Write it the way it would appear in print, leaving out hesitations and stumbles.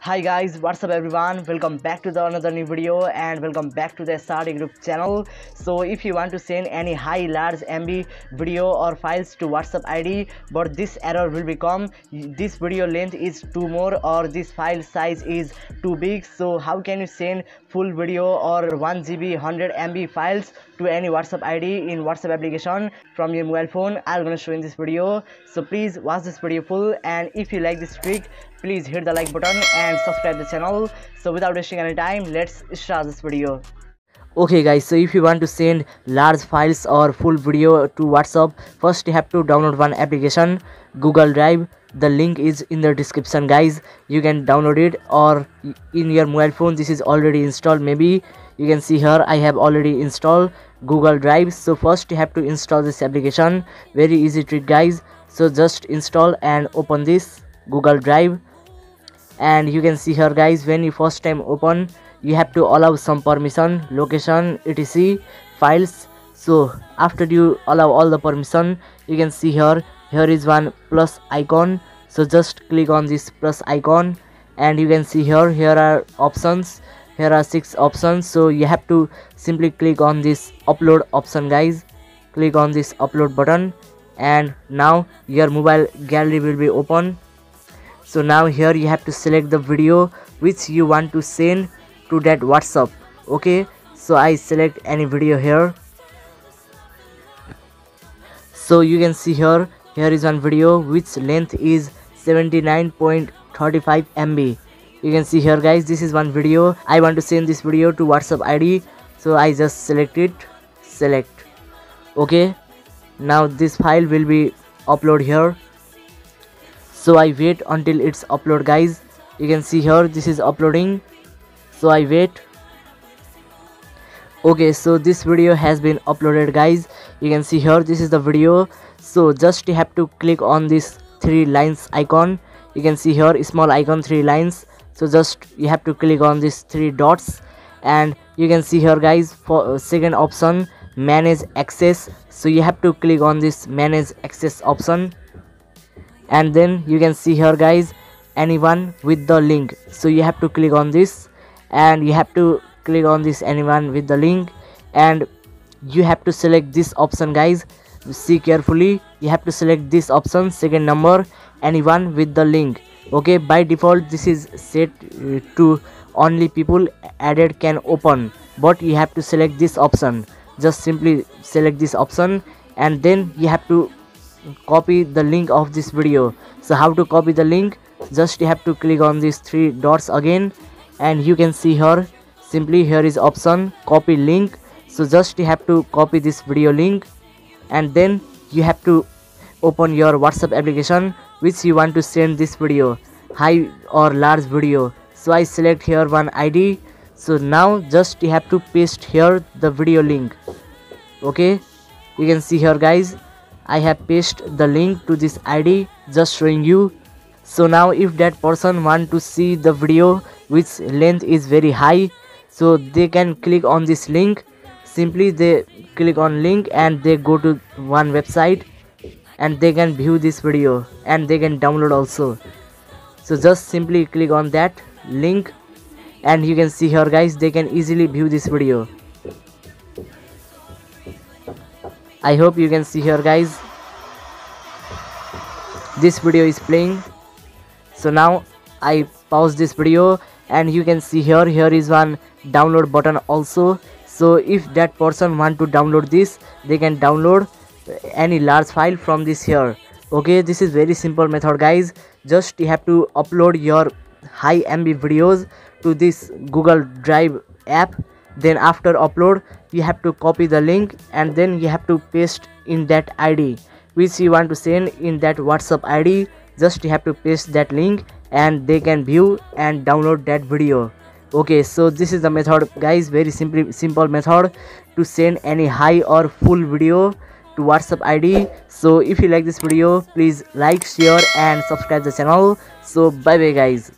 Hi guys, what's up everyone? Welcome back to another new video and welcome back to the SRD group channel. So if you want to send any high large MB video or files to WhatsApp ID, but this error will become this video length is too more or this file size is too big. So how can you send full video or 1 GB 100 MB files to any WhatsApp ID in WhatsApp application from your mobile phone? I'm gonna show in this video. So please watch this video full, and if you like this trick, please hit the like button and subscribe the channel. So without wasting any time, let's start this video. Okay guys, so if you want to send large files or full video to WhatsApp, first you have to download one application, Google Drive. The link is in the description guys. You can download it, or in your mobile phone this is already installed. Maybe you can see here I have already installed Google Drive. So first you have to install this application. Very easy trick guys. So just install and open this Google Drive. And you can see here guys, when you first time open, you have to allow some permission, location, etc, files. So after you allow all the permission, you can see here is one plus icon. So just click on this plus icon, and you can see here are options. Here are 6 options. So you have to simply click on this upload option guys. Click on this upload button, and now your mobile gallery will be open. So now here you have to select the video which you want to send to that WhatsApp. Okay, so I select any video here. So you can see here is one video which length is 79.35 MB. You can see here guys, this is one video. I want to send this video to WhatsApp ID, so I just select it. Okay, now this file will be upload here. So I wait until it's upload guys. You can see here this is uploading, so I wait. Okay, so this video has been uploaded guys. You can see here this is the video. So just you have to click on this 3 lines icon. You can see here small icon, 3 lines. So just you have to click on these 3 dots, and you can see here guys, for second option, manage access. So you have to click on this manage access option, and then you can see here guys, anyone with the link. So you have to click on this, and you have to click on this anyone with the link, and you have to select this option guys. See carefully, you have to select this option, second number, anyone with the link. Okay, by default this is set to only people added can open, but you have to select this option. Just simply select this option, and then you have to copy the link of this video. So how to copy the link? Just you have to click on these 3 dots again, and you can see here simply here is option copy link. So just you have to copy this video link, and then you have to open your WhatsApp application which you want to send this video, high or large video. So I select here one ID. So now just you have to paste here the video link. Okay, you can see here guys, I have pasted the link to this ID, just showing you. So now if that person want to see the video which length is very high, so they can click on this link. Simply they click on link and they go to one website, and they can view this video and they can download also. So just simply click on that link, and you can see here guys, they can easily view this video. I hope you can see here guys, this video is playing. So now I pause this video, and you can see here is one download button also. So if that person want to download this, they can download any large file from this here. Okay, this is very simple method guys. Just you have to upload your high MB videos to this Google Drive app. Then after upload, you have to copy the link, and then you have to paste in that ID which you want to send in that WhatsApp ID. Just you have to paste that link, and they can view and download that video. Okay, so this is the method guys, very simple method to send any high or full video to WhatsApp ID. So if you like this video, please like, share and subscribe the channel. So bye bye guys.